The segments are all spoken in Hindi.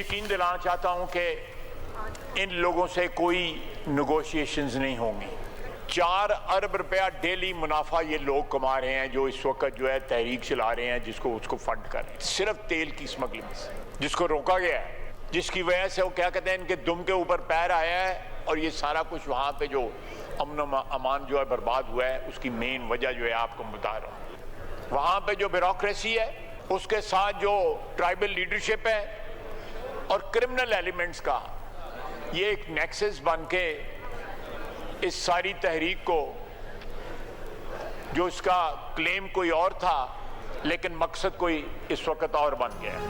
यकीन दिलाना चाहता हूं कि इन लोगों से कोई नेगोशिएशंस नहीं होंगी। 4 अरब रुपया डेली मुनाफा ये लोग कमा रहे हैं जो इस वक्त जो है तहरीक चला रहे हैं, जिसको उसको फंड कर रहे हैं सिर्फ तेल की स्मगलिंग से, जिसको रोका गया है, जिसकी वजह से वो क्या कहते हैं इनके दुम के ऊपर पैर आया है। और ये सारा कुछ वहाँ पे जो अमन अमान जो है बर्बाद हुआ है, उसकी मेन वजह जो है आपको बता रहा हूँ। वहाँ पे जो ब्यूरोक्रेसी है, उसके साथ जो ट्राइबल लीडरशिप है और क्रिमिनल एलिमेंट्स का ये एक नेक्सस बन के इस सारी तहरीक को, जो इसका क्लेम कोई और था लेकिन मकसद कोई इस वक्त और बन गया है।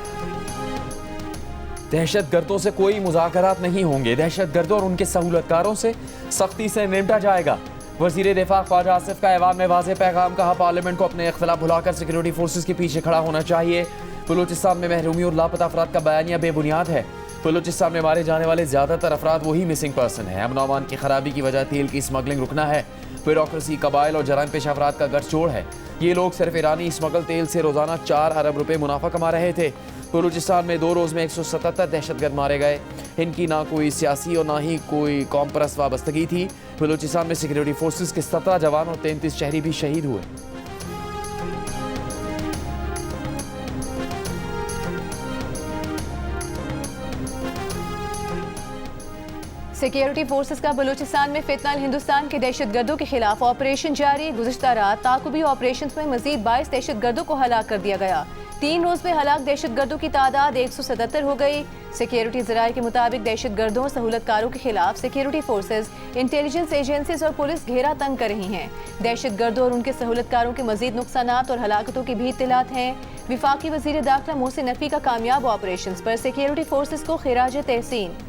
दहशतगर्दों से कोई मुज़ाकरात नहीं होंगे, दहशतगर्दों और उनके सहूलतकारों से सख्ती से निपटा जाएगा। वज़ीर दिफा ख्वाजा आसिफ का ऐवान में वाज़ेह पैगाम, कहा पार्लियामेंट को अपने इख्तिलाफ भुलाकर सिक्योरिटी फोर्सेस के पीछे खड़ा होना चाहिए। बलूचिस्तान में महरूमी और लापता अफराद का बयानिया बेबुनियाद है। बलूचिस्तान में मारे जाने वाले ज़्यादातर अफराद वही मिसिंग पर्सन है। अमन अमान की खराबी की वजह तेल की स्मगलिंग रुकना है। ब्यूरोक्रेसी, कबाइल और जराइम पेशा अफराद का गठजोड़ है। ये लोग सिर्फ ईरानी स्मगल तेल से रोजाना 4 अरब रुपए मुनाफा कमा रहे थे। बलूचिस्तान में 2 रोज़ में 177 दहशतगर्द मारे गए। इनकी ना कोई सियासी और ना ही कोई कौम परस्त वाबस्तगी थी। बलूचिस्तान में सिक्योरिटी फोर्सेस के 17 जवान और 33 शहरी भी शहीद हुए। सिक्योरिटी फोर्सेस का बलूचिस्तान में फितनल हिंदुस्तान के दहशतगर्दों के खिलाफ ऑपरेशन जारी। गुज़िश्ता रात ताकुबी ऑपरेशन में मजीद 22 दहशतगर्दों को हलाक कर दिया गया। 3 रोज में हलाक दहशतगर्दों की तादाद 177 हो गई। सिक्योरिटी ज़राए के मुताबिक दहशतगर्दों और सहूलतकारों के खिलाफ सिक्योरिटी फोर्सेस, इंटेलिजेंस एजेंसीज और पुलिस घेरा तंग कर रही हैं। दहशतगर्दों और उनके सहूलतकारों के मजीद नुकसानात और हलाकतों की भी इत्तलात हैं। विफाकी वज़ीर दाखिला मोहसिन नकवी का कामयाब ऑपरेशन पर सिक्योरिटी फोर्सेस को खिराज तहसीन।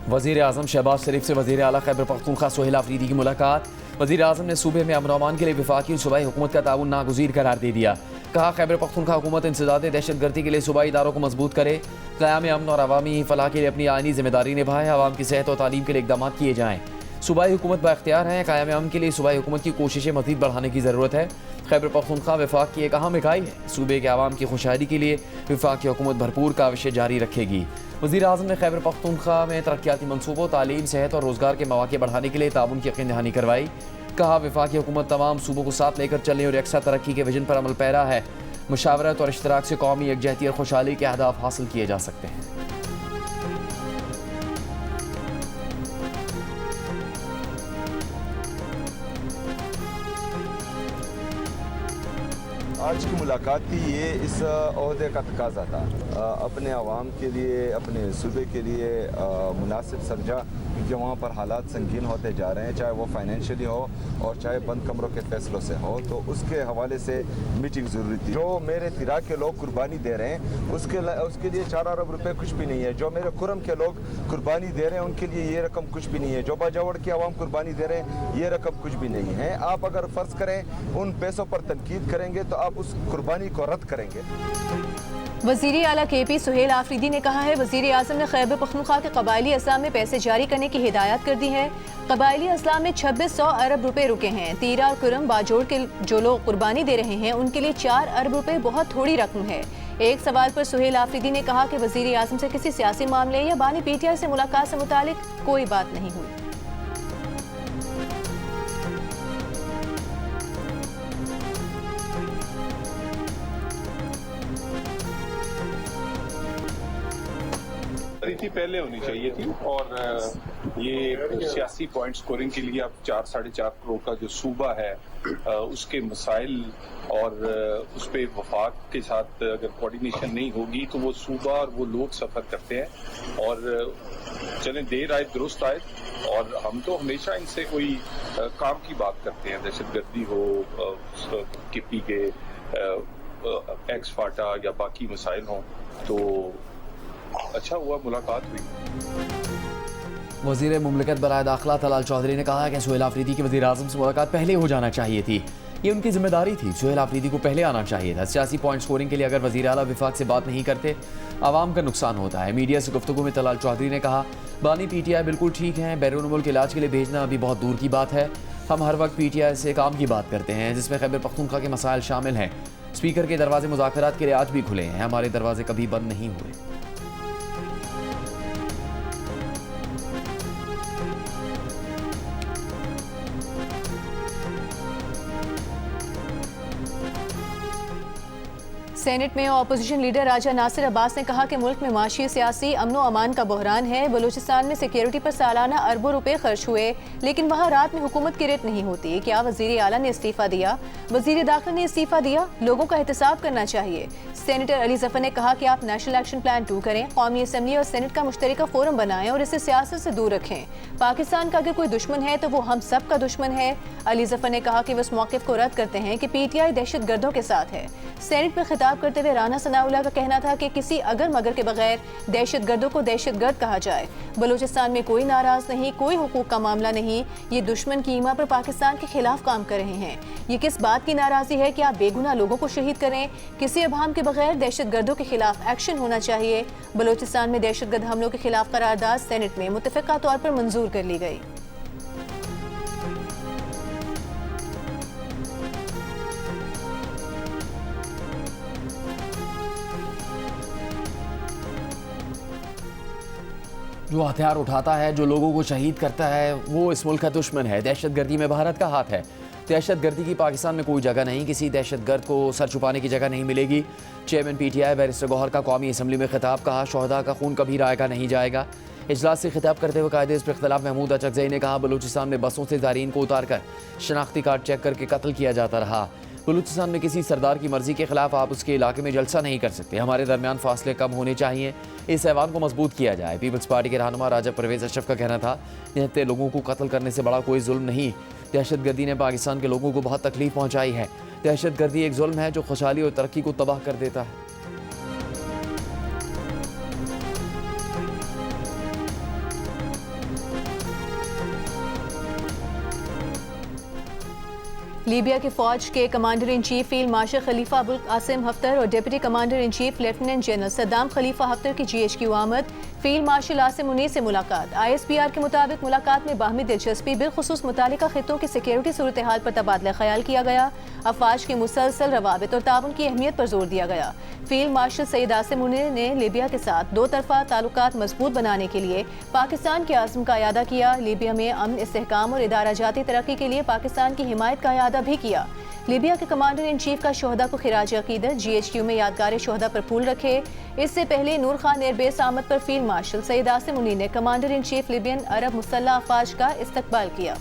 वज़ीर आज़म शहबाज शरीफ से वज़ीर आला खैबर पख्तूनख्वा सुहेल आफरीदी की मुलाकात। वज़ीर आज़म ने सूबे में अमन अमान के लिए वफाकी और सूबाई हुकूमत का ताउन नागुज़ीर करार दे दिया। कहा खैबर पख्तूनख्वा हुकूमत इंसदाद दहशतगर्दी के लिए सूबाई इदारों को मजबूत करे, क़याम अमन और अवामी फलाह के लिए अपनी आइनी जिम्मेदारी निभाए, अवाम की सेहत और तालीम के लिए इक़दाम किए जाएँ। सूबाई हुकूमत बाख्तियार है, क़याम अमन के लिए सूबाई हुकूमत की कोशिशें मज़ीद बढ़ाने की ज़रूरत है। खैबर पख्तूनख्वा वफाक की एक अहम इकाई है। सूबे के अवाम की खुशहाली के लिए वफाकी हुकूमत भरपूर काविशें जारी रखेगी। वज़ीर आज़म ने खैबर पख्तूनख्वा में तरक्याती मनसूबों, तालीम, सेहत और रोज़गार के मौके बढ़ाने के लिए ताउन की यकीन दहानी करवाई। कहा वफाकी हुकूमत तमाम सूबों को साथ लेकर चलने और यकसा तरक्की के विजन पर अमल पैरा है। मुशावरत और इश्तराक से कौमी यकजहती और खुशहाली के अहदाफ हासिल किए जा सकते हैं। आज की मुलाकात थी, ये इस ओहदे का तकाजा था। अपने आवाम के लिए, अपने सूबे के लिए मुनासिब समझा, क्योंकि वहाँ पर हालात संगीन होते जा रहे हैं, चाहे वो फाइनेंशियली हो और चाहे बंद कमरों के फैसलों से हो। तो उसके हवाले से मीटिंग ज़रूरी थी। जो मेरे तिरा के लोग कुर्बानी दे रहे हैं उसके लिए 4 अरब रुपये कुछ भी नहीं है। जो मेरे खुरम के लोग कुर्बानी दे रहे हैं उनके लिए ये रकम कुछ भी नहीं है। जो बाजावड़ की आवाम कुर्बानी दे रहे हैं ये रकम कुछ भी नहीं है। आप अगर फ़र्ज़ करें उन पैसों पर तनकीद करेंगे तो आप उस कुर्बानी को रद्द करेंगे। वज़ीर आला KP सुहेल आफरीदी ने कहा है वज़ीर आज़म ने खैबर पख्तूनख्वा के कबायली अज़लां में पैसे जारी करने की हिदायत कर दी है। कबायली अज़लां में 2600 अरब रुपए रुके हैं। तीरा और कुरम बाजोड़ के जो लोग कुर्बानी दे रहे हैं उनके लिए 4 अरब रुपए बहुत थोड़ी रकम है। एक सवाल पर सुहेल आफरीदी ने कहा कि वज़ीर आज़म से किसी सियासी मामले या बानी PTI से मुलाकात से मुतालिक कोई बात नहीं हुई। थी पहले होनी चाहिए थी। और ये सियासी पॉइंट स्कोरिंग के लिए अब 4-4.5 करोड़ का जो सूबा है उसके मसाइल और उस पर वफाक के साथ अगर कोऑर्डिनेशन नहीं होगी तो वो सूबा और वो लोग सफ़र करते हैं। और चलें देर आए दुरुस्त आए, और हम तो हमेशा इनसे कोई काम की बात करते हैं, दहशतगर्दी हो, KP के एक्स फाटा या बाकी मसाइल हों। तो अच्छा हुआ मुलाकात हुई। वज़ीर मुमलिकत बराए दाखिला तलाल चौधरी ने कहा कि सुहेल आफरीदी की वज़ीर आज़म से मुलाकात पहले हो जाना चाहिए थी। ये उनकी जिम्मेदारी थी। सुहेल आफरीदी को पहले आना चाहिए था। सियासी पॉइंट स्कोरिंग के लिए अगर वज़ीर आला विफाक से बात नहीं करते आवाम का नुकसान होता है। मीडिया से गुफ्तगू में तलाल चौधरी ने कहा बानी PTI बिल्कुल ठीक हैं, बैरून मुल्क इलाज के लिए भेजना अभी बहुत दूर की बात है। हम हर वक्त PTI से काम की बात करते हैं जिसमें खैबर पख्तूनख्वा के मसाइल शामिल हैं। स्पीकर के दरवाजे मुज़ाकरात के लिए आज भी खुले हैं, हमारे दरवाजे कभी बंद नहीं हुए। सेनेट में ऑपोजिशन लीडर राजा नासिर अब्बास ने कहा कि मुल्क में माशी सियासी अमनो अमान का बहरान है। बलूचिस्तान में सिक्योरिटी पर सालाना अरबों रुपए खर्च हुए लेकिन वहाँ रात में हुकूमत की रेट नहीं होती। क्या वजीर आला ने इस्तीफा दिया? वजीर दाखिला ने इस्तीफा दिया? लोगों का एहतसाब करना चाहिए। सेनेटर अली जफर ने कहा कि आप नेशनल एक्शन प्लान 2 करें, कौमी असम्बली और सेनेट का मुश्तरका फोरम बनाएं और इसे सियासत से दूर रखें। पाकिस्तान का अगर कोई दुश्मन है तो वो हम सब का दुश्मन है। अली जफर ने कहा कि वो इस मौक़िफ़ को रद्द करते हैं कि PTI दहशत गर्दों के साथ है। सेनेट में खिताब करते हुए राना सनाउल्लाह का कहना था कि किसी अगर मगर के बगैर दहशत गर्दों को दहशत गर्द कहा जाए। बलूचिस्तान में कोई नाराज नहीं, कोई हुकूक का मामला नहीं, ये दुश्मन की ईमा पर पाकिस्तान के खिलाफ काम कर रहे हैं। ये किस बात की नाराजगी है कि आप बेगुनाह लोगों को शहीद करें? किसी अभाम के बगैर दहशत गर्दों के खिलाफ एक्शन होना चाहिए। बलूचिस्तान में दहशत गर्द हमलों के खिलाफ करारदाद सेनेट में मुत्तफ़िक़ा तौर पर मंजूर कर ली गई। जो हथियार उठाता है, जो लोगों को शहीद करता है, वो इस मुल्क का दुश्मन है। दहशत गर्दी में भारत का हाथ है। दहशत गर्दी की पाकिस्तान में कोई जगह नहीं, किसी दहशत गर्द को सर छुपाने की जगह नहीं मिलेगी। चेयरमैन PTI बैरिस्टर गौहर का कौमी असम्बली में खिताब, कहा शोहदा का खून कभी रायगा नहीं जाएगा। इजलास से खिताब करते हुए कायदे पर इख्तलाफ महमूद अचकज़ई ने कहा बलूचिस्तान में बसों से ज़ारीन को उतार कर शनाख्ती कार्ड चेक करके कत्ल किया जाता रहा। बलूचिस्तान में किसी सरदार की मर्जी के खिलाफ आप उसके इलाके में जलसा नहीं कर सकते। हमारे दरमियान फासले कम होने चाहिए, इस ऐवान को मजबूत किया जाए। पीपल्स पार्टी के रहनुमा राजा परवेज अशरफ का कहना था निहत्ते लोगों को कत्ल करने से बड़ा कोई जुल्म नहीं। दहशत गर्दी ने पाकिस्तान के लोगों को बहुत तकलीफ पहुँचाई है। दहशत गर्दी एक जुल्म है जो खुशहाली और तरक्की को तबाह कर देता है। लीबिया की फौज के commander in chief field marshal Khalifa Abul Qasim Haftar और deputy commander in chief lieutenant general Saddam Khalifa Haftar की GHQ आमद। फील्ड मार्शल आसिम मुनीर से मुलाकात। ISPR के मुताबिक मुलाकात में बाहमी दिलचस्पी बिलखुसूस मुतालिका खित्तों की सिक्योरिटी सूरत हाल पर तबादला ख्याल किया गया। अफवाज के मुसलसल रवाबित और ताउन की अहमियत पर जोर दिया गया। फील्ड मार्शल सैयद आसिम मुनीर ने लीबिया के साथ 2 तरफा ताल्लुकात मजबूत बनाने के लिए पाकिस्तान के आज़म का अयादा किया। लीबिया में अमन, इस्तेहकाम और इदारा जाती तरक्की के लिए पाकिस्तान की हिमायत का अयादा भी किया। लीबिया के कमांडर इन चीफ का शोहदा को खिराज अकीदत। GHQ में यादगार शोहदा पर फूल रखे। इससे पहले नूर खान एयरबेस आमद पर फील्ड मार्शल सैयद आसिम मुनीर ने कमांडर इन चीफ लिबियन अरब मुसल्लह अफवाज का इस्तकबाल किया।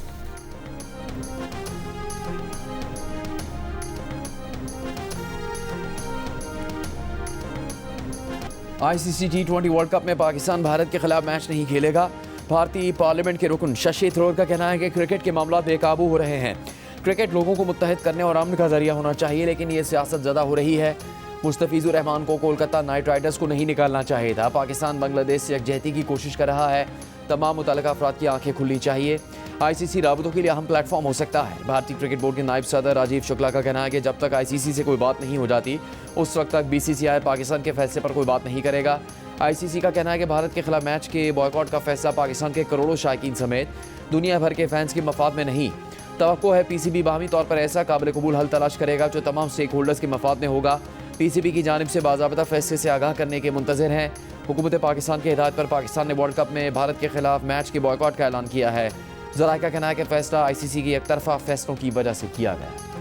ICC T20 वर्ल्ड कप में पाकिस्तान भारत के खिलाफ मैच नहीं खेलेगा। भारतीय पार्लियामेंट के रुकन शशि थरूर का कहना है कि क्रिकेट के मामला बेकाबू हो रहे हैं। क्रिकेट लोगों को मुत्तहिद करने और अमन का जरिया होना चाहिए, लेकिन ये सियासत ज़्यादा हो रही है। मुस्तफिजुर रहमान को कोलकाता नाइट राइडर्स को नहीं निकालना चाहिए था। पाकिस्तान बांग्लादेश से यकजहती की कोशिश कर रहा है। तमाम मुतल्लिका अफराद की आंखें खुलनी चाहिए। ICC राबतों के लिए अहम प्लेटफॉर्म हो सकता है। भारतीय क्रिकेट बोर्ड के नायब सदर राजीव शुक्ला का कहना है कि जब तक ICC से कोई बात नहीं हो जाती उस वक्त तक BCCI पाकिस्तान के फैसले पर कोई बात नहीं करेगा। ICC का कहना है कि भारत के खिलाफ मैच के बॉयकॉट का फैसला पाकिस्तान के करोड़ों शायकीन समेत दुनिया भर के फैंस के मफाद में नहीं। तवक्को है PCB बाहमी तौर पर ऐसा काबिल कबूल हल तलाश करेगा जो तमाम स्टेक होल्डर्स के मफाद में होगा। PCB की जानिब से बाज़ाब्ता फैसले से आगाह करने के मुंतज़िर हैं। हुकूमत पाकिस्तान की हिदायत पर पाकिस्तान ने वर्ल्ड कप में भारत के खिलाफ मैच के बॉयकॉट का ऐलान किया है। ज़राए का कहना है कि फैसला ICC की एक तरफा फैसलों की वजह से किया गया।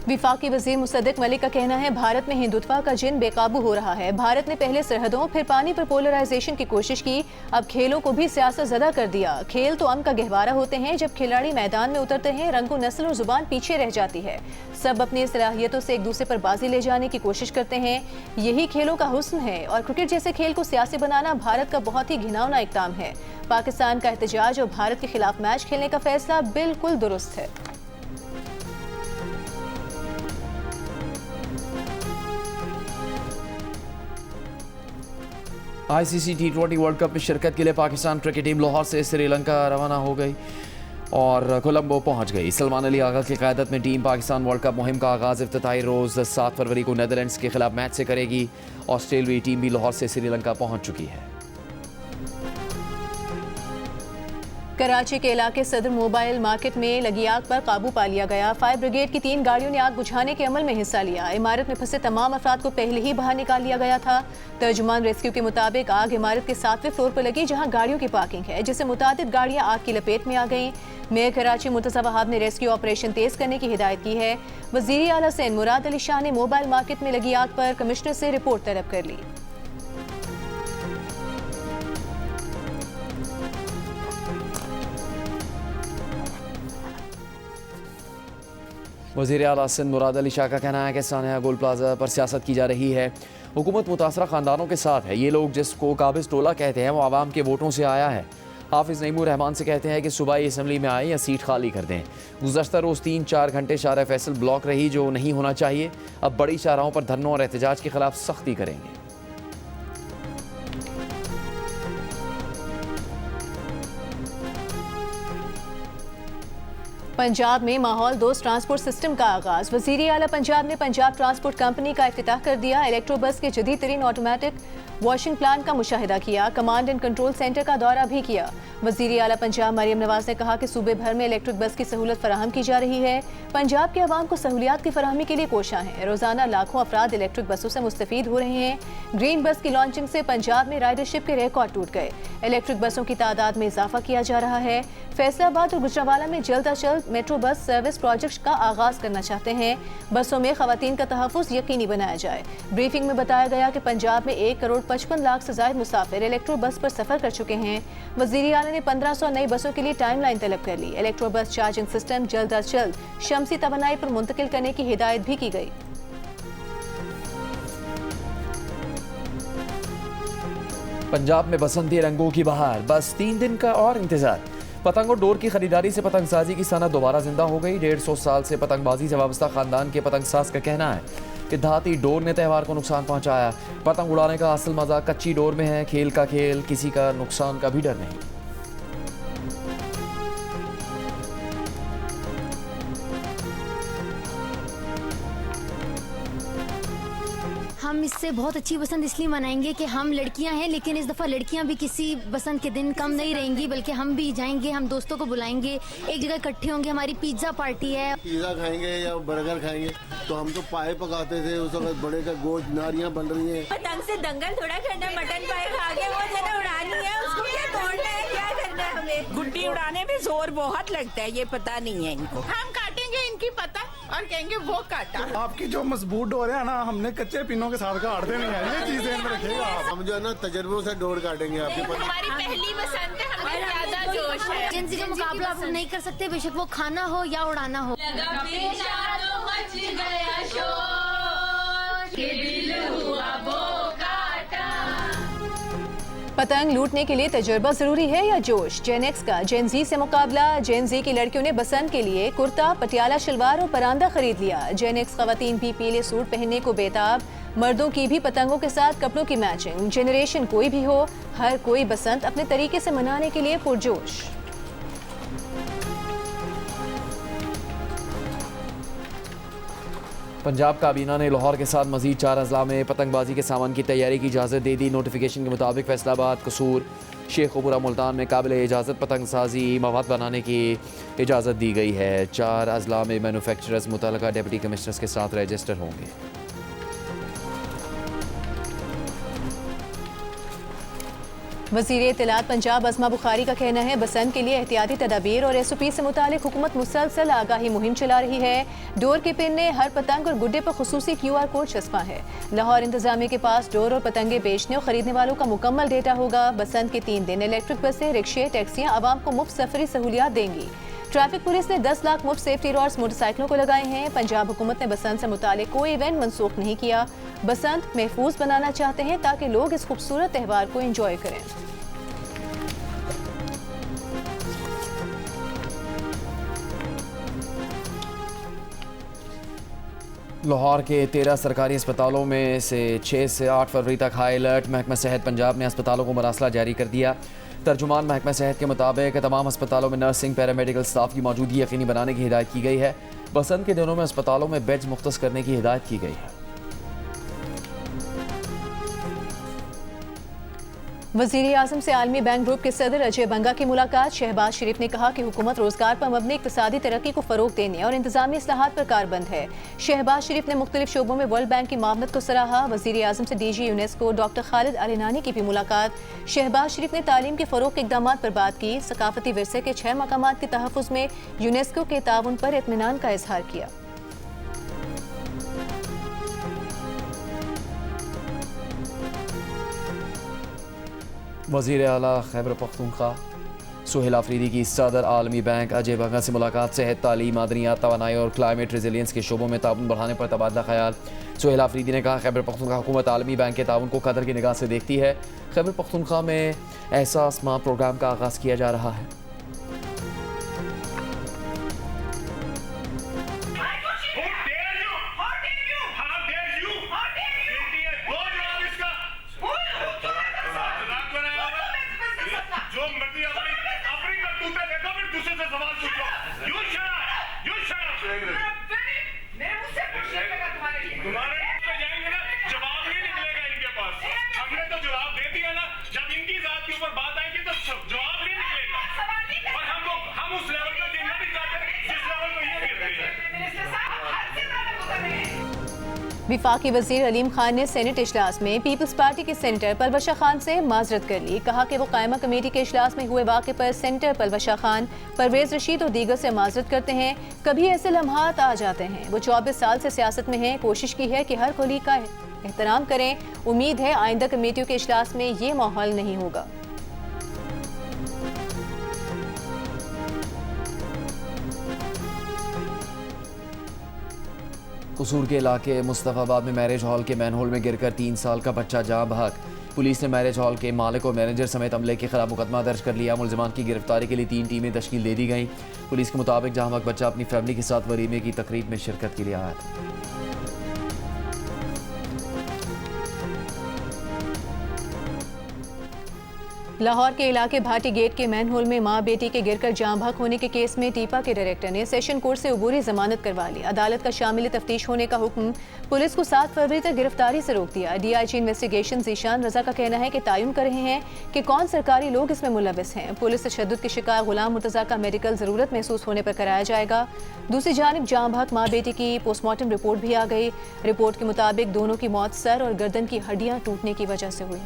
विफाकी वज़ीर मुसद्दिक मलिक का कहना है भारत में हिंदुत्व का जिन बेकाबू हो रहा है। भारत ने पहले सरहदों फिर पानी पर पोलराइजेशन की कोशिश की, अब खेलों को भी सियासत ज़दा कर दिया। खेल तो अमन का गहवारा होते हैं, जब खिलाड़ी मैदान में उतरते हैं रंगो नस्ल और जुबान पीछे रह जाती है। सब अपनी सलाहियतों से एक दूसरे पर बाजी ले जाने की कोशिश करते हैं, यही खेलों का हुस्न है। और क्रिकेट जैसे खेल को सियासी बनाना भारत का बहुत ही घिनौना इक़दाम है। पाकिस्तान का एहतजाज और भारत के खिलाफ मैच खेलने का फैसला बिल्कुल दुरुस्त है। ICC T20 वर्ल्ड कप में शिरकत के लिए पाकिस्तान क्रिकेट टीम लाहौर से श्रीलंका रवाना हो गई। और कोलंबो पहुंच गई। सलमान अली आगा की क़यादत में टीम पाकिस्तान वर्ल्ड कप मुहिम का आगाज़ इफ्तिताई रोज़ 7 फरवरी को नीदरलैंड्स के खिलाफ मैच से करेगी। ऑस्ट्रेलियाई टीम भी लाहौर से श्रीलंका पहुंच चुकी है। कराची के इलाके सदर मोबाइल मार्केट में लगी आग पर काबू पा लिया गया। फायर ब्रिगेड की 3 गाड़ियों ने आग बुझाने के अमल में हिस्सा लिया। इमारत में फंसे तमाम अफराद को पहले ही बाहर निकाल लिया गया था। तर्जुमान रेस्क्यू के मुताबिक आग इमारत के 7वें फ्लोर पर लगी, जहां गाड़ियों की पार्किंग है, जिससे मुतादिद गाड़ियां आग की लपेट में आ गईं। मेयर कराची मुर्तज़ा वहाब ने रेस्क्यू ऑपरेशन तेज करने की हिदायत की है। वज़ीर आला सिंध मुराद अली शाह ने मोबाइल मार्केट में लगी आग पर कमिश्नर से रिपोर्ट तलब कर ली। वज़ीर आला सिंध मुराद अली शाह का कहना है कि सानिया गोल प्लाजा पर सियासत की जा रही है। हुकूमत मुतासरा ख़ानदानों के साथ है। ये लोग जिसको काबिज़ टोला कहते हैं वो आवाम के वोटों से आया है। हाफिज़ नईमुर रहमान से कहते हैं कि सूबाई असम्बली में आए या सीट खाली कर दें। गुज़श्ता रोज़ 3-4 घंटे शाहरा फैसल ब्लॉक रही, जो नहीं होना चाहिए। अब बड़ी शाहराहों पर धरनों और एहतजाज के खिलाफ सख्ती करेंगे। पंजाब में माहौल दोस्त ट्रांसपोर्ट सिस्टम का आगाज। वज़ीर आला पंजाब ने पंजाब ट्रांसपोर्ट कंपनी का इफ्तिताह कर दिया। इलेक्ट्रो बस के जदीद तरीन ऑटोमेटिक वॉशिंग प्लांट का मुशाहिदा किया। कमांड एंड कंट्रोल सेंटर का दौरा भी किया। वज़ीर आला पंजाब मरियम नवाज ने कहा कि सूबे भर में इलेक्ट्रिक बस की सहूलत फराहम की जा रही है। पंजाब के अवाम को सहूलियात की फराहमी के लिए कोशां हैं। रोजाना लाखों अफराद इलेक्ट्रिक बसों से मुस्तफीद हो रहे हैं। ग्रीन बस की लॉन्चिंग से पंजाब में राइडरशिप के रिकॉर्ड टूट गए। इलेक्ट्रिक बसों की तादाद में इजाफा किया जा रहा है। फैसलाबाद और गुजरावाला में जल्द अज जल्द मेट्रो बस सर्विस प्रोजेक्ट का आगाज करना चाहते हैं। बसों में खवातीन का तहफ़्फ़ुज़ यकीनी बनाया जाए। ब्रीफिंग में बताया गया कि पंजाब में 1 करोड़ 55 लाख से ज़ायद मुसाफिर इलेक्ट्रो बस पर सफर कर चुके हैं। वज़ीर आला ने 1500 नई बसों के लिए टाइम लाइन तलब कर ली। इलेक्ट्रो बस चार्जिंग सिस्टम जल्द अज जल्द शमसी तवानाई पर मुंतकिल करने की हिदायत भी की गई। पंजाब में बसंती रंगों की बहार, बस 3 दिन का और इंतजार। पतंग और डोर की खरीदारी से पतंगसाजी की सनत दोबारा जिंदा हो गई। 150 साल से पतंगबाजी से वाबस्ता खानदान के पतंगसाज का कहना है कि धाती डोर ने त्यौहार को नुकसान पहुंचाया। पतंग उड़ाने का असल मजा कच्ची डोर में है। खेल का खेल, किसी का नुकसान का भी डर नहीं। हम इससे बहुत अच्छी बसंत इसलिए मनाएंगे कि हम लड़कियां हैं, लेकिन इस दफ़ा लड़कियां भी किसी बसंत के दिन कम नहीं रहेंगी, बल्कि हम भी जाएंगे, हम दोस्तों को बुलाएंगे, एक जगह इकट्ठे होंगे। हमारी पिज्ज़ा पार्टी है। पिज़्ज़ा खाएंगे या बर्गर खाएंगे, तो हम तो पाए पकाते थे उस वक्त, बड़े का गोश्त, नारियां बन रही हैं। पतंग से दंगल थोड़ा करना, मटन पाए खा के वो ज़्यादा उड़ानी है, उसको क्या तोड़ना है, क्या करना है हमें। गुड्डी उड़ाने में जोर बहुत लगता है, ये पता नहीं है इनको। हम काटेंगे इनकी पतंग और कहेंगे वो काटा। आपकी जो मजबूत डोर है ना, हमने कच्चे पिनों के साथ काटते नहीं है, ये चीज ध्यान में रखिएगा। हम जो है ना तजर्बों से डोर काटेंगे आपकी पतंग। हमारी पहली बसंत है, हमें ज्यादा जोश है। जिनसे का मुकाबला आप नहीं कर सकते, बेशक वो खाना हो या उड़ाना हो। पतंग लूटने के लिए तजुर्बा जरूरी है या जोश? जेन एक्स का जेन जी से मुकाबला। जेन जी की लड़कियों ने बसंत के लिए कुर्ता, पटियाला शलवार और परांदा खरीद लिया। जेन एक्स खवातीन भी पीले सूट पहनने को बेताब। मर्दों की भी पतंगों के साथ कपड़ों की मैचिंग। जनरेशन कोई भी हो, हर कोई बसंत अपने तरीके से मनाने के लिए पुरजोश। पंजाब काबीना ने लाहौर के साथ मजीद 4 अजला में पतंगबाजी के सामान की तैयारी की इजाज़त दे दी। नोटिफिकेशन के मुताबिक फैसलाबाद, कसूर, शेखुपुरा, मुल्तान में काबिल इजाज़त पतंगसाजी मवाद बनाने की इजाज़त दी गई है। 4 अजला में मैन्युफैक्चरर्स मुतल्लिका डिप्टी कमिश्नर्स के साथ रजिस्टर होंगे। वज़ीर इत्तलात पंजाब अज़मा बुखारी का कहना है बसंत के लिए एहतियाती तदाबीर और SOP से मुतालिक हुकूमत मुसलसल आगाही मुहिम चला रही है। डोर के पिन ने हर पतंग और गुड्डे पर खुसूसी QR कोड छपा है। लाहौर इंतजामिया के पास डोर और पतंगे बेचने और खरीदने वालों का मुकम्मल डेटा होगा। बसंत के 3 दिन इलेक्ट्रिक बसें, रिक्शे, टैक्सियाँ आवाम को मुफ्त सफरी सहूलियात देंगी। ट्रैफिक पुलिस ने 10 लाख मुफ्त सेफ्टी रॉड्स मोटरसाइकिलों को लगाए हैं। पंजाब हुकूमत ने बसंत से मुतालिक कोई इवेंट मनसूख नहीं किया। बसंत महफूज बनाना चाहते हैं ताकि लोग इस खूबसूरत त्यौहार को एंजॉय करें। लाहौर के 13 सरकारी अस्पतालों में से 6 से 8 फरवरी तक हाई अलर्ट। महकमा सेहत पंजाब ने अस्पतालों को मरासला जारी कर दिया। तर्जुमान महकमा सेहत के मुताबिक तमाम अस्पतालों में नर्सिंग पैरामेडिकल स्टाफ की मौजूदगी यकीनी बनाने की हिदायत की गई है। बसंत के दिनों में अस्पतालों में बेड्स मुख्तस करने की हिदायत की गई है। वज़ीर आज़म से आलमी बैंक ग्रुप के सदर अजय बंगा की मुलाकात। शहबाज शरीफ ने कहा कि हुकूमत रोजगार पर मबनी इक़्तिसादी तरक्की को फ़रोग देने और इंतज़ामी इस्लाहात पर कारबंद है। शहबाज शरीफ ने मुख्तलिफ शोबों में वर्ल्ड बैंक की मामलत को सराहा। वज़ीर आज़म से DG यूनेस्को डॉक्टर खालिद अल-इनानी की भी मुलाकात। शहबाज शरीफ ने तालीम के फ़रोग के इक़दामात पर बात की। सकाफती विरसे के 6 मकामात के तहफ़्फ़ुज़ में यूनेस्को के ताउन पर इत्मीनान का इज़हार किया। वज़ीर आला खैबर पख्तूनख्वा सुहेल आफरीदी की सदर आलमी बैंक अजय बंगा से मुलाकात। सेहत, तालीम, मादनियात, तवानाई और क्लाइमेट रेजिलियंस के शोबों में ताउन बढ़ाने पर तबादला ख्याल। सुहेल आफरीदी ने कहा खैबर पख्तूनख्वा हुकूमत आलमी बैंक के ताउन को कदर की निगाह से देखती है। खैबर पख्तूनख्वा में एहसास माह प्रोग्राम का आगाज़ किया जा रहा है। वफाकी वज़ीर अलीम खान ने सेनेट इजलास में पीपल्स पार्टी के सेनेटर पलवशा खान से माजरत कर ली। कहा कि वो कायमा कमेटी के इजलास में हुए वाक़े पर सेनेटर पलवशा खान, परवेज़ रशीद और दीगर से माजरत करते हैं। कभी ऐसे लम्हात आ जाते हैं। वो 24 साल से सियासत में हैं। कोशिश की है कि हर कोलीग का एहतराम करें। उम्मीद है आइंदा कमेटियों के इजलास में ये माहौल नहीं होगा। कसूर के इलाके मुस्तफ़ाबाद में मैरिज हॉल के मैनहोल में गिरकर 3 साल का बच्चा जाँ बहक। पुलिस ने मैरिज हॉल के मालिक और मैनेजर समेत अमले के खिलाफ मुकदमा दर्ज कर लिया। मुलजमान की गिरफ्तारी के लिए 3 टीमें तश्कील दे दी गई। पुलिस के मुताबिक जाँ बहक बच्चा अपनी फैमिली के साथ वलीमे की तकरीब में शिरकत के लिए आया था। लाहौर के इलाके भाटी गेट के मैनहोल में मां बेटी के गिरकर जाँ बहक होने के केस में टीपा के डायरेक्टर ने सेशन कोर्ट से अबूरी जमानत करवा ली। अदालत का शामिल तफ्तीश होने का हुक्म। पुलिस को 7 फरवरी तक गिरफ्तारी से रोक दिया। DIG इन्वेस्टिगेशन ज़ीशान रजा का कहना है कि तयन कर रहे हैं कि कौन सरकारी लोग इसमें मुलविस हैं। पुलिस तशद्दुद के शिकार गुलाम मुर्तज़ा का मेडिकल ज़रूरत महसूस होने पर कराया जाएगा। दूसरी जानिब जाँ बहक माँ बेटी की पोस्टमार्टम रिपोर्ट भी आ गई। रिपोर्ट के मुताबिक दोनों की मौत सर और गर्दन की हड्डियाँ टूटने की वजह से हुई।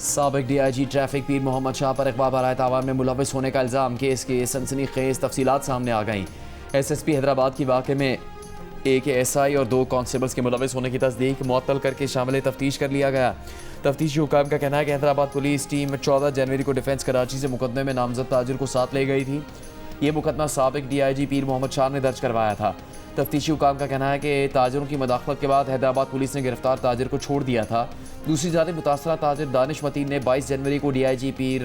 साबिक DIG ट्रैफिक पीर मोहम्मद शाह पर इकबाल बराए तावान में मुलविस होने का इल्ज़ाम। केस के सनसनीखेज तफसीलात सामने आ गईं। SSP हैदराबाद की वाक़े में एक SI और 2 कांस्टेबल्स के मुलविस होने की तस्दीक मुअत्तल करके शामिल तफ्तीश कर लिया गया। तफ्तीशी हुकाम का कहना है कि हैदराबाद पुलिस टीम 14 जनवरी को डिफेंस कराची से मुकदमे में नामजद ताजिर को साथ ले गई थी। ये मुकदमा साबिक DIG पीर मोहम्मद शाह ने दर्ज करवाया था। तफ्तीशी हुकाम का कहना है कि ताजिरों की मदाखलत के बाद हैदराबाद पुलिस ने गिरफ्तार ताजिर को छोड़ दिया था। दूसरी जानिब मुतासरा ताजिर दानिश मतीन ने 22 जनवरी को DIG पीर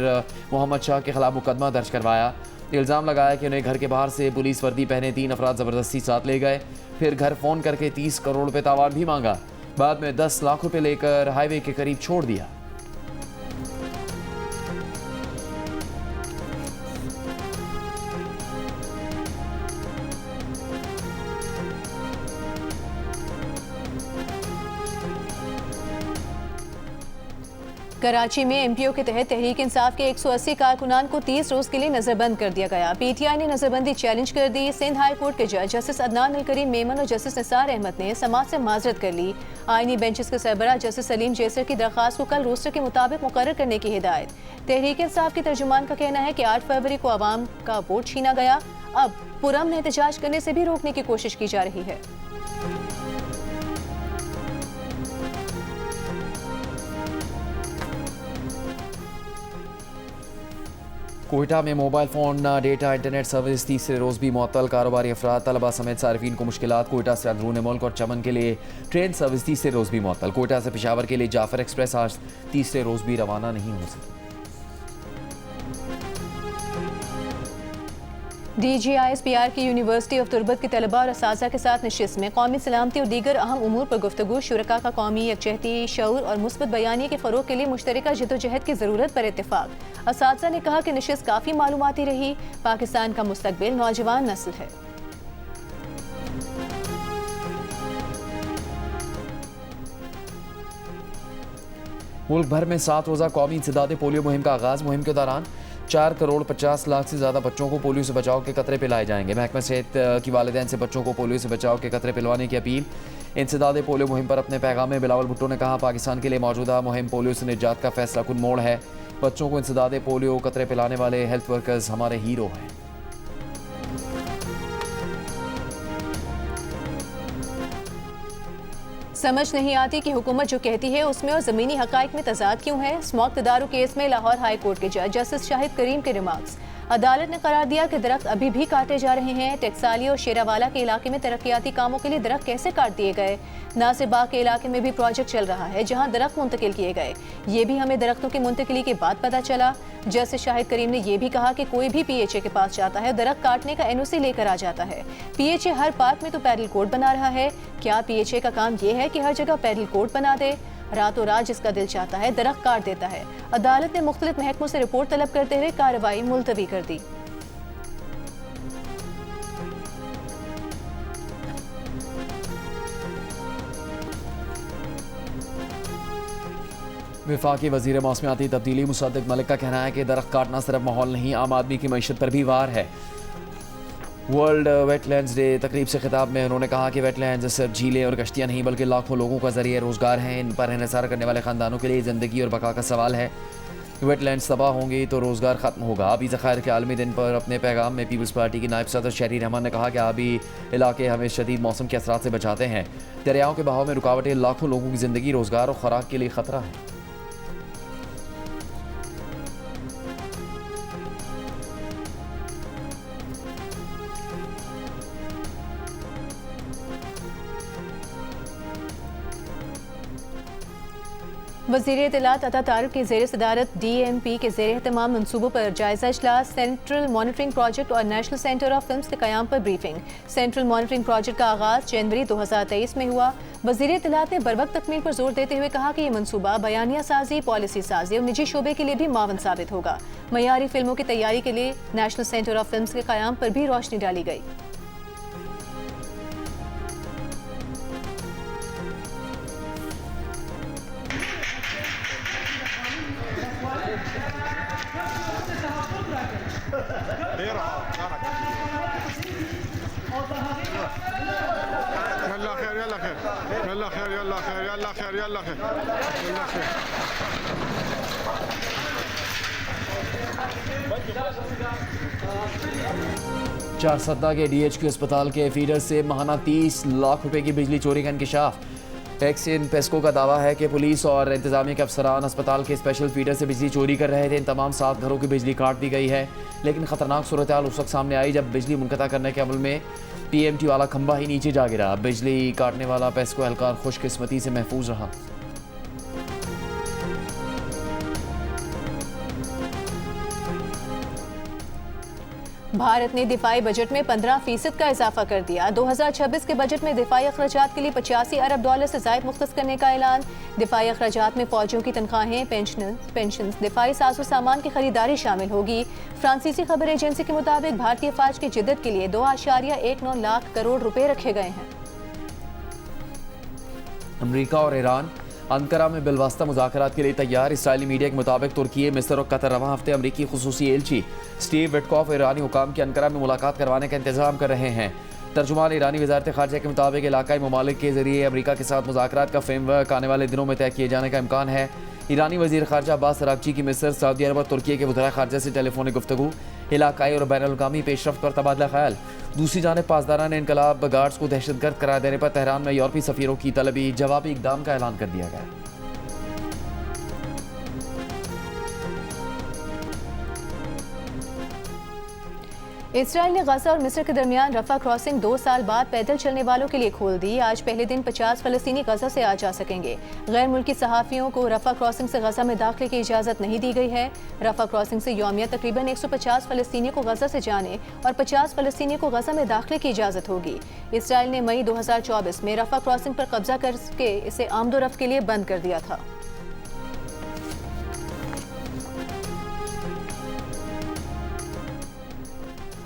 मोहम्मद शाह के खिलाफ मुकदमा दर्ज करवाया। इल्ज़ाम लगाया कि उन्हें घर के बाहर से पुलिस वर्दी पहने 3 अफराद ज़बरदस्ती साथ ले गए। फिर घर फ़ोन करके 30 करोड़ रुपये तावान भी मांगा। बाद में 10 लाख रुपये लेकर हाईवे के करीब छोड़ दिया। कराची में MPO के तहत तहरीक इंसाफ के 180 कारकुनान को 30 रोज के लिए नजरबंद कर दिया गया। PTI ने नजरबंदी चैलेंज कर दी। सिंध हाई कोर्ट के जज जस्टिस अदनान अल करीम मेमन और जस्टिस निसार अहमद ने समाज से माजरत कर ली। आईनी बेंचेस के सरबराह जस्टिस सलीम जैसर की दरख्वास्त को कल रोस्टर के मुताबिक मुकर्रर करने की हिदायत। तहरीक इंसाफ के तर्जुमान का कहना है कि 8 फरवरी को आवाम का वोट छीना गया। अब पुरअमन एहतजाज करने से भी रोकने की कोशिश की जा रही है। कोयटा में mobile phone data internet service तीसरे रोज़ भी मुअत्तल। कारोबारी अफराद, तलबा समेत सार्फिन को मुश्किलात। कोयटा से अंदरून मुल्क और चमन के लिए ट्रेन सर्विस तीसरे रोज़ भी मुअत्तल। कोयटा से पेशावर के लिए जाफर एक्सप्रेस आज तीसरे रोज़ भी रवाना नहीं हो सकी। DGISPR की यूनिवर्सिटी ऑफ तुर्बत के तलबा और असातिज़ा के साथ नशिस्त में कौमी सलामती और दीगर अहम उमूर पर गुफ्तगू, शुरका का कौमी यकजहती, शऊर और मुस्बत बयानी के फ़रोग के लिए मुश्तरका जद्दोजहद की ज़रूरत पर इत्तेफाक। असातिज़ा ने कहा कि नशिस्त काफ़ी मालूमाती रही। पाकिस्तान का मुस्तकबिल नौजवान नस्ल है। मुल्क भर में 7 रोज़ा कौमी इंसदादे पोलियो मुहिम का आगाज़। मुहिम के दौरान 4 करोड़ 50 लाख से ज़्यादा बच्चों को पोलियो से बचाव के कतरे पिलाए जाएंगे। महकमा सेहत की वालिदैन से बच्चों को पोलियो से बचाव के कतरे पिलवाने की अपील। इंसदादे पोलियो मुहिम पर अपने पैगाम में बिलावल भुट्टो ने कहा, पाकिस्तान के लिए मौजूदा मुहिम पोलियो से निजात का फैसला कुन मोड़ है। बच्चों को इंसदादे पोलियो कतरे पिलाने वाले हेल्थ वर्कर्स हमारे हीरो हैं। समझ नहीं आती कि हुकूमत जो कहती है उसमें और ज़मीनी हक़ाइक़ में तज़ाद क्यों है। स्मॉक तदारू केस में लाहौर हाई कोर्ट के जज जस्टिस शाहिद करीम के रिमार्क्स। अदालत ने करार दिया कि दरख्त अभी भी काटे जा रहे हैं। टेक्साली और शेरावाला के इलाके में तरक्याती कामों के लिए दरख्त कैसे काट दिए गए। नासिबाग के इलाके में भी प्रोजेक्ट चल रहा है जहां दरख्त मुंतकिल किए गए। ये भी हमें दरख्तों की मुंतकिली के बाद पता चला। जस्टिस शाहिद करीम ने यह भी कहा कि कोई भी PHA के पास जाता है, दरख्त काटने का NOC लेकर आ जाता है। PHA हर पार्क में तो पैडल कोर्ट बना रहा है। क्या PHA का काम यह है कि हर जगह पैडल कोर्ट बना दे? रातों रात जिसका दिल चाहता है दरख्त काट देता है। अदालत ने मुख्तलिफ महकमों से रिपोर्ट तलब करते हुए कार्रवाई मुलतवी कर दी। वफाकी वज़ीर मौसमियाती तब्दीली मुसद्दिक मलिक का कहना है कि दरख्त काटना सिर्फ माहौल नहीं, आम आदमी की मईशत पर भी वार है। वर्ल्ड वेटलैंड्स डे तकरीब से खिताब में उन्होंने कहा कि वेटलैंड्स सिर्फ झीलें और कश्तियाँ नहीं बल्कि लाखों लोगों का ज़रिए रोज़गार हैं। इन पर इन्हिसार करने वाले ख़ानदानों के लिए ज़िंदगी और बका का सवाल है। वेटलैंड्स तबाह होंगी तो रोज़गार ख़त्म होगा। आबी ज़खायर के आलमी दिन पर अपने पैगाम में पीपल्स पार्टी की नायब सदर शहरी रहमान ने कहा कि आबी इलाके हमें शदीद मौसम के असरात से बचाते हैं। दरियाओं के बहाव में रुकावटें लाखों लोगों की ज़िंदगी, रोज़गार और खुराक के लिए ख़तरा है। वज़ीर इत्तलात अता तारिक की ज़ेर सदारत DMP के ज़ेर एहतमाम मनसूबों पर जायजा इजलास। सेंट्रल मॉनिटरिंग प्रोजेक्ट और नेशनल सेंटर ऑफ फिल्म्स के क़याम पर ब्रीफिंग। सेंट्रल मॉनिटरिंग प्रोजेक्ट का आगाज़ जनवरी 2023 में हुआ। वज़ीर इत्तलात ने बरवक्त तकमील पर जोर देते हुए कहा कि ये मनसूबा बयानिया साजी, पॉलिसी साजी और निजी शोबे के लिए भी मावन साबित होगा। मयारी फिल्मों की तैयारी के लिए नेशनल सेंटर ऑफ फिल्म्स के क़याम पर भी रोशनी डाली गई। चारसद्दा के DHQ अस्पताल के फीडर से माहाना 30 लाख रुपए की बिजली चोरी का इंकशाफ। एक्सिन पेस्को का दावा है कि पुलिस और इंतजामिया के अफसरान अस्पताल के स्पेशल फीडर से बिजली चोरी कर रहे थे। इन तमाम 7 घरों की बिजली काट दी गई है, लेकिन खतरनाक सूरत हाल उस वक्त सामने आई जब बिजली मुनक़ता करने के अमल में PMT वाला खंबा ही नीचे जा गिरा। बिजली काटने वाला पेस्को एहलकार खुशकिस्मती से महफूज रहा। भारत ने दिफाई बजट में 15% का इजाफा कर दिया। 2026 के बजट में दिफाई अखराजात के लिए $85 अरब से ज़ायद मुख्तस करने का ऐलान। दिफाई अखराजात में फौजियों की तनख्वाहें, पेंशन, दिफाई साजो सामान की खरीदारी शामिल होगी। फ्रांसीसी खबर एजेंसी के मुताबिक भारतीय फौज की जिद्दत के लिए 2.19 लाख करोड़ रुपए रखे गए हैं। अमरीका और ईरान अंकारा में बिलवास्ता मुज़ाकरात के लिए तैयार। इसराइली मीडिया के मुताबिक तुर्की, मिस्र और कतर रवां हफ्ते अमरीकी खुसूसी एलची स्टीव विटकॉफ ईरानी हुकाम की अंकारा में मुलाकात करवाने का इंतजाम कर रहे हैं। तर्जुमान ईरानी वजारत खारजा के मुताबिक इलाकाई ममालिक के जरिए अमरीका के साथ मुज़ाकरात का फ्रेमवर्क आने वाले दिनों में तय किए जाने का इम्कान है। ईरानी वज़ीर खारजा अब्बास अरागची की मिस्र, सऊदी अरब और तुर्की के वज़ीर खारजा से टेलीफोनिक गुफ्तगू, इलाकाई और बैनुल-अक़वामी पेशरफ्त पर तबादला ख्याल। दूसरी जानिब पासदारान इनकलाब गार्ड्स को दहशतगर्द करार देने पर तेहरान में यूरोपीय सफ़ीरों की तलबी, जवाबी इक़दाम का ऐलान कर दिया गया। इसराइल ने गजा और मिस्र के दरमियान रफा क्रॉसिंग 2 साल बाद पैदल चलने वालों के लिए खोल दी। आज पहले दिन 50 फलस्तीनी गजा से आ जा सकेंगे। गैर मुल्की सहाफ़ियों को रफा क्रॉसिंग से गजा में दाखिले की इजाज़त नहीं दी गई है। रफा क्रॉसिंग से यौमिया तकरीबन 150 फलस्तीनियों को गजा से जाने और 50 फलस्तीनियों को गजा में दाखिले की इजाज़त होगी। इसराइल ने मई 2024 में रफा क्रॉसिंग पर कब्जा करके इसे आमदोरफ्त के लिए बंद कर दिया था।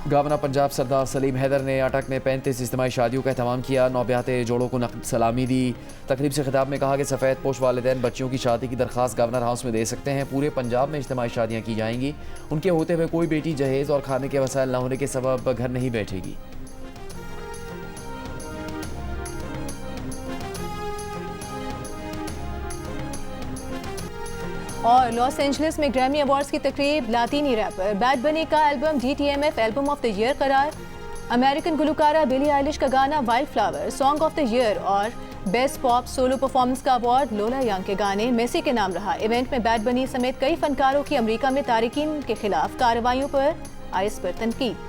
गवर्नर पंजाब सरदार सलीम हैदर ने अटक में 35 इज्तिमाई शादियों का एहतमाम किया। नौब्याते जोड़ों को नक़द सलामी दी। तकरीब से खिताब में कहा कि सफ़ेद पोश वालिदैन बच्चियों की शादी की दरख्वास्त गवर्नर हाउस में दे सकते हैं। पूरे पंजाब में इज्तिमाई शादियाँ की जाएंगी। उनके होते हुए कोई बेटी जहेज़ और खाने के वसाइल न होने के सबब घर नहीं बैठेगी। और लॉस एंजलिस में ग्रैमी अवार्ड्स की तकरीब, लातीनी रैपर बैड बनी का album DTMF album of the year करार। अमेरिकन गुलकारा बिली आइलिश का गाना wild flower song of the year और बेस्ट पॉप सोलो परफॉर्मेंस का अवार्ड लोला यंग के गाने मेसी के नाम रहा। इवेंट में बैड बनी समेत कई फनकारों की अमेरिका में तारिकीन के खिलाफ कार्रवाइयों पर आइस पर तनकीद।